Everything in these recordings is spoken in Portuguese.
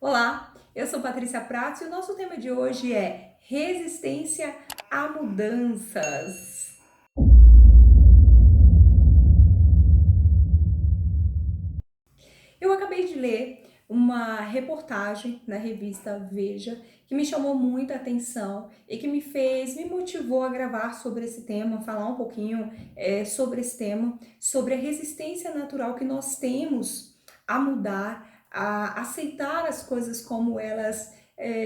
Olá, eu sou Patrícia Prato e o nosso tema de hoje é resistência a mudanças. Eu acabei de ler uma reportagem na revista Veja que me chamou muita atenção e que me motivou a gravar sobre esse tema, falar um pouquinho sobre esse tema, sobre a resistência natural que nós temos a mudar, a aceitar as coisas como elas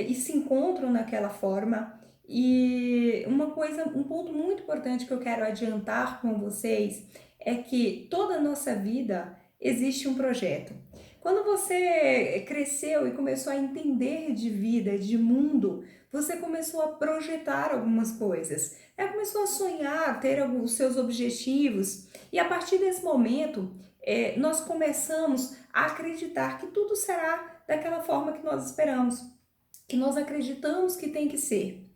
e se encontram naquela forma. E um ponto muito importante que eu quero adiantar com vocês é que toda a nossa vida existe um projeto. Quando você cresceu e começou a entender de vida, de mundo, você começou a projetar algumas coisas, começou a sonhar, ter alguns seus objetivos, e a partir desse momento, nós começamos a acreditar que tudo será daquela forma que nós esperamos, que nós acreditamos que tem que ser.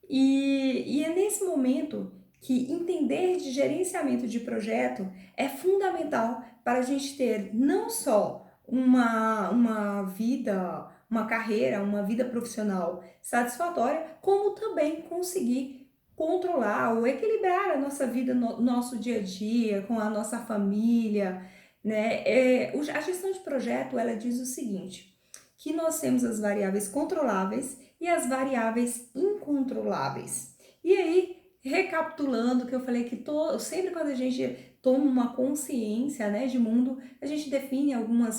E é nesse momento que entender de gerenciamento de projeto é fundamental para a gente ter não só uma vida, uma carreira, uma vida profissional satisfatória, como também conseguir controlar ou equilibrar a nossa vida, nosso dia a dia, com a nossa família, né? A gestão de projeto, ela diz o seguinte, que nós temos as variáveis controláveis e as variáveis incontroláveis. E aí, recapitulando que eu falei que sempre quando a gente toma uma consciência, né, de mundo, a gente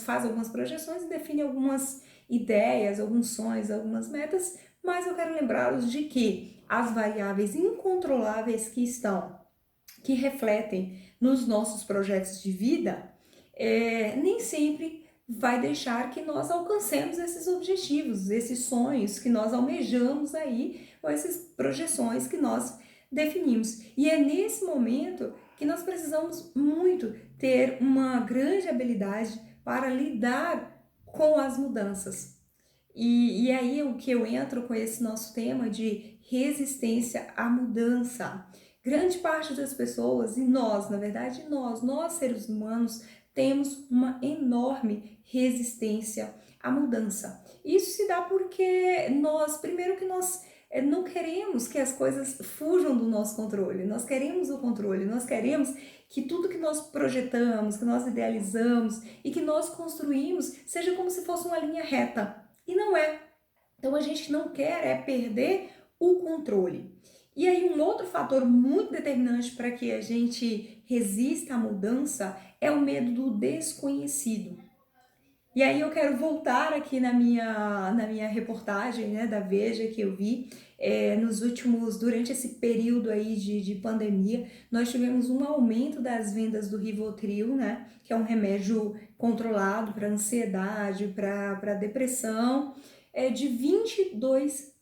faz algumas projeções e define algumas ideias, alguns sonhos, algumas metas, mas eu quero lembrá-los de que as variáveis incontroláveis que refletem nos nossos projetos de vida, nem sempre vai deixar que nós alcancemos esses objetivos, esses sonhos que nós almejamos aí, ou essas projeções que nós definimos. E é nesse momento que nós precisamos muito ter uma grande habilidade para lidar com as mudanças. E aí o que eu entro com esse nosso tema de resistência à mudança. Grande parte das pessoas, e nós, na verdade, nós seres humanos, temos uma enorme resistência à mudança. Isso se dá porque primeiro que nós não queremos que as coisas fujam do nosso controle, nós queremos o controle, nós queremos que tudo que nós projetamos, que nós idealizamos e que nós construímos seja como se fosse uma linha reta. E não é. Então a gente não quer perder o controle. E aí um outro fator muito determinante para que a gente resista à mudança é o medo do desconhecido. E aí eu quero voltar aqui na minha reportagem, né, da Veja que eu vi, durante esse período aí de pandemia, nós tivemos um aumento das vendas do Rivotril, né, que é um remédio controlado para ansiedade, para depressão, de 22%.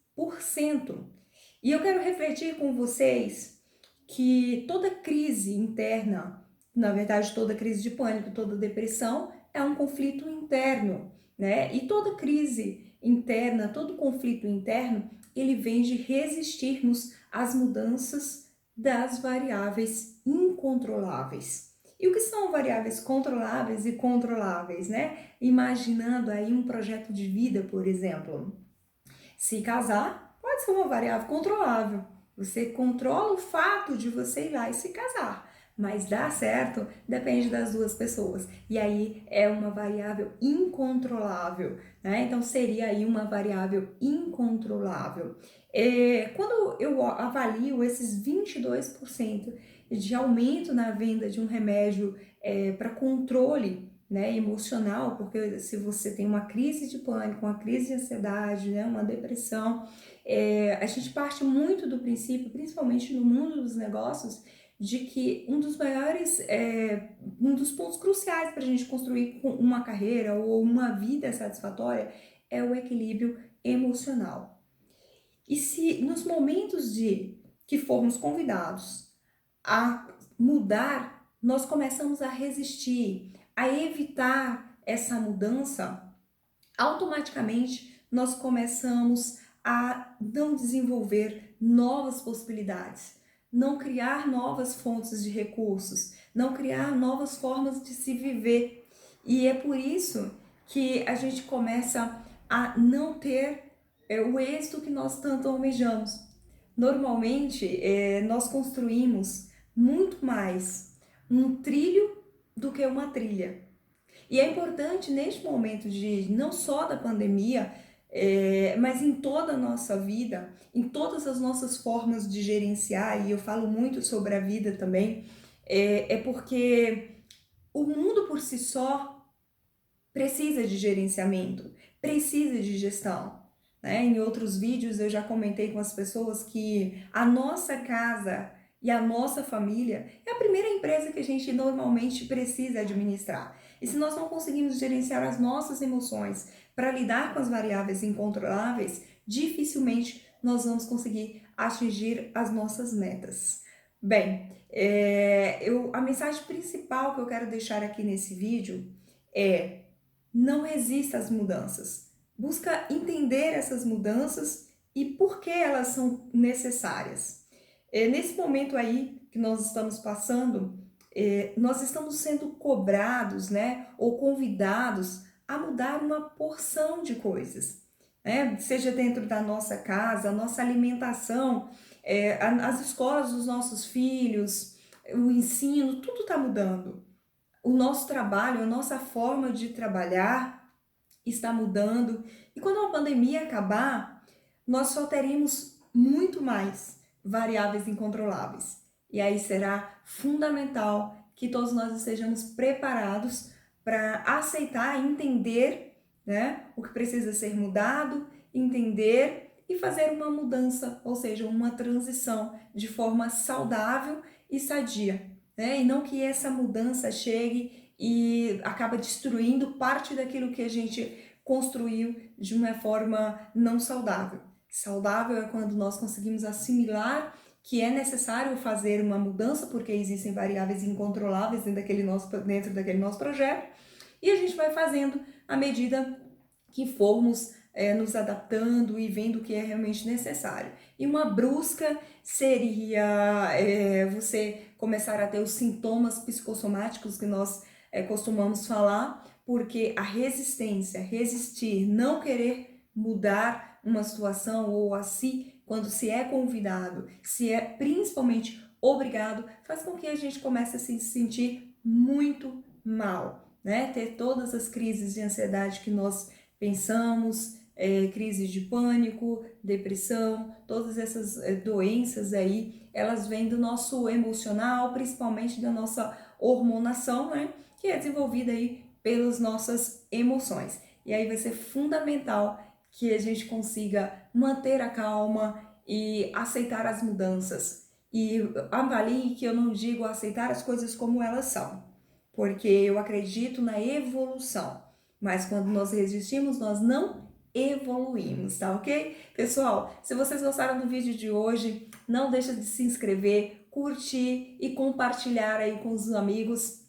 E eu quero refletir com vocês que toda crise interna, na verdade toda crise de pânico, toda depressão, é um conflito interno, né? E toda crise interna, todo conflito interno, ele vem de resistirmos às mudanças das variáveis incontroláveis. E o que são variáveis controláveis e controláveis, né? Imaginando aí um projeto de vida, por exemplo. Se casar, pode ser uma variável controlável. Você controla o fato de você ir lá e se casar. Mas dar certo depende das duas pessoas. E aí é uma variável incontrolável, né? Então seria aí uma variável incontrolável. Quando eu avalio esses 22% de aumento na venda de um remédio para controle, né, emocional, porque se você tem uma crise de pânico, uma crise de ansiedade, né, uma depressão, a gente parte muito do princípio, principalmente no mundo dos negócios, de que um dos pontos cruciais para a gente construir uma carreira ou uma vida satisfatória é o equilíbrio emocional. E se nos momentos de que formos convidados a mudar, nós começamos a resistir, a evitar essa mudança, automaticamente nós começamos a não desenvolver novas possibilidades, não criar novas fontes de recursos, não criar novas formas de se viver. E é por isso que a gente começa a não ter o êxito que nós tanto almejamos. Normalmente, nós construímos muito mais um trilho do que uma trilha. E é importante neste momento de não só da pandemia, mas em toda a nossa vida, em todas as nossas formas de gerenciar, e eu falo muito sobre a vida também, é porque o mundo por si só precisa de gerenciamento, precisa de gestão. Né? Em outros vídeos eu já comentei com as pessoas que a nossa casa e a nossa família é a primeira empresa que a gente normalmente precisa administrar. E se nós não conseguimos gerenciar as nossas emoções para lidar com as variáveis incontroláveis, dificilmente nós vamos conseguir atingir as nossas metas. Bem, a mensagem principal que eu quero deixar aqui nesse vídeo é: não resista às mudanças. Busca entender essas mudanças e por que elas são necessárias. Nesse momento aí que nós estamos passando, nós estamos sendo cobrados, né, ou convidados a mudar uma porção de coisas, né? Seja dentro da nossa casa, a nossa alimentação, as escolas dos nossos filhos, o ensino, tudo está mudando. O nosso trabalho, a nossa forma de trabalhar está mudando. E quando a pandemia acabar, nós só teremos muito mais variáveis incontroláveis. E aí será fundamental que todos nós estejamos preparados para aceitar e entender, né, o que precisa ser mudado, entender e fazer uma mudança, ou seja, uma transição de forma saudável e sadia. Né? E não que essa mudança chegue e acaba destruindo parte daquilo que a gente construiu de uma forma não saudável. Saudável é quando nós conseguimos assimilar que é necessário fazer uma mudança, porque existem variáveis incontroláveis dentro daquele nosso projeto, e a gente vai fazendo à medida que formos nos adaptando e vendo o que é realmente necessário. E uma brusca seria você começar a ter os sintomas psicossomáticos que nós costumamos falar, porque a resistência, resistir, não querer mudar uma situação ou assim, quando se é convidado, se é principalmente obrigado, faz com que a gente comece a se sentir muito mal, né? Ter todas as crises de ansiedade que nós pensamos, crises de pânico, depressão, todas essas doenças aí, elas vêm do nosso emocional, principalmente da nossa hormonação, né? Que é desenvolvida aí pelas nossas emoções. E aí vai ser fundamental que a gente consiga manter a calma e aceitar as mudanças. E avalie que eu não digo aceitar as coisas como elas são, porque eu acredito na evolução. Mas quando nós resistimos, nós não evoluímos, tá ok? Pessoal, se vocês gostaram do vídeo de hoje, não deixa de se inscrever, curtir e compartilhar aí com os amigos.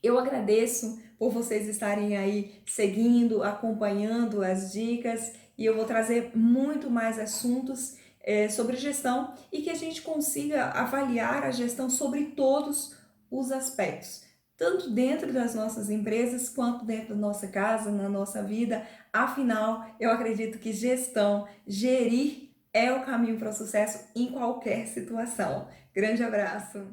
Eu agradeço por vocês estarem aí seguindo, acompanhando as dicas, e eu vou trazer muito mais assuntos sobre gestão e que a gente consiga avaliar a gestão sobre todos os aspectos, tanto dentro das nossas empresas quanto dentro da nossa casa, na nossa vida. Afinal, eu acredito que gestão, gerir é o caminho para o sucesso em qualquer situação. Grande abraço!